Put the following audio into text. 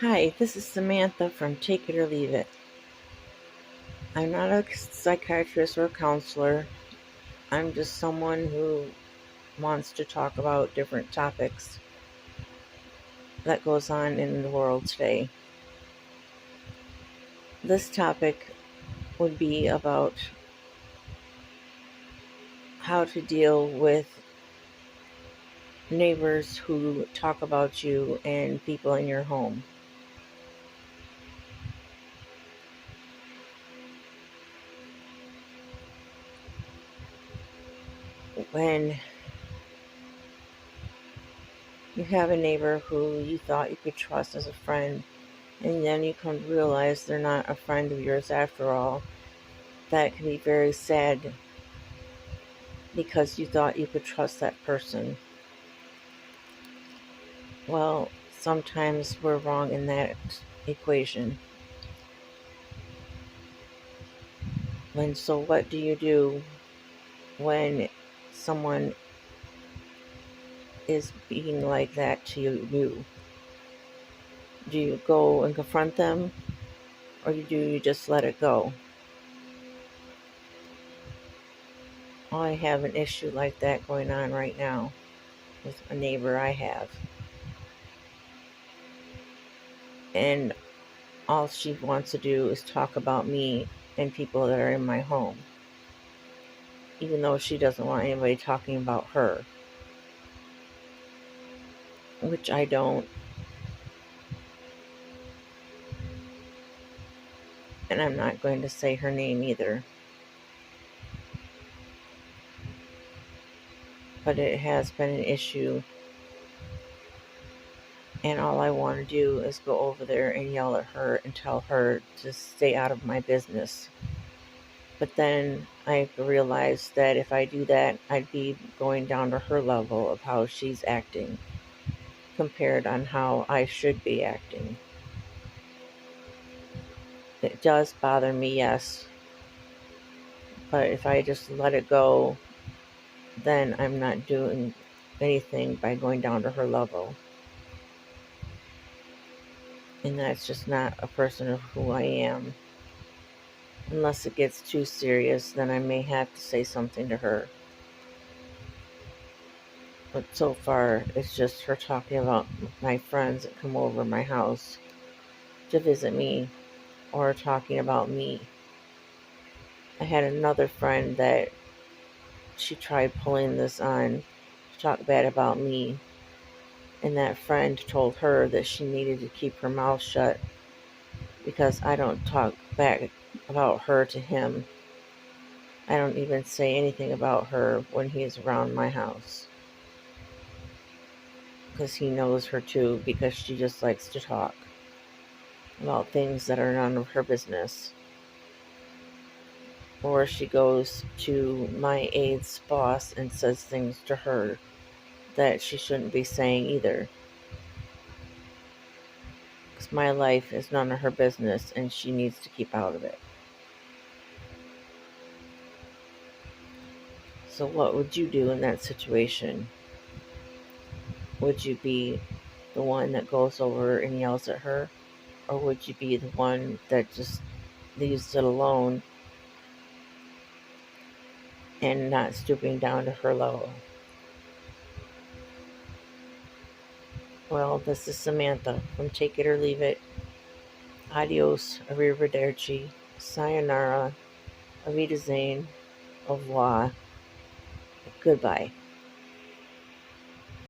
Hi, this is Samantha from Take It or Leave It. I'm not a psychiatrist or a counselor. I'm just someone who wants to talk about different topics that goes on in the world today. This topic would be about how to deal with neighbors who talk about you and people in your home. When you have a neighbor who you thought you could trust as a friend, and then you come to realize they're not a friend of yours after all, that can be very sad because you thought you could trust that person. Well, sometimes we're wrong in that equation. So what do you do when someone is being like that to you? Do you go and confront them, or do you just let it go? I have an issue like that going on right now with a neighbor I have. And all she wants to do is talk about me and people that are in my home, even though she doesn't want anybody talking about her, which I don't. And I'm not going to say her name either. But it has been an issue, and all I want to do is go over there and yell at her and tell her to stay out of my business. But then I realized that if I do that, I'd be going down to her level of how she's acting compared on how I should be acting. It does bother me, yes, but if I just let it go, then I'm not doing anything by going down to her level. And that's just not a person of who I am. Unless it gets too serious, then I may have to say something to her. But so far, it's just her talking about my friends that come over my house to visit me or talking about me. I had another friend that she tried pulling this on to talk bad about me, and that friend told her that she needed to keep her mouth shut because I don't talk back about her to him. I don't even say anything about her when he's around my house. Because he knows her too, because she just likes to talk about things that are none of her business. Or she goes to my aide's boss and says things to her that she shouldn't be saying either. Because my life is none of her business and she needs to keep out of it. So, what would you do in that situation? Would you be the one that goes over and yells at her? Or would you be the one that just leaves it alone and not stooping down to her level? Well, this is Samantha from Take It or Leave It. Adios, arrivederci, sayonara, auf Wiedersehen, au revoir, goodbye.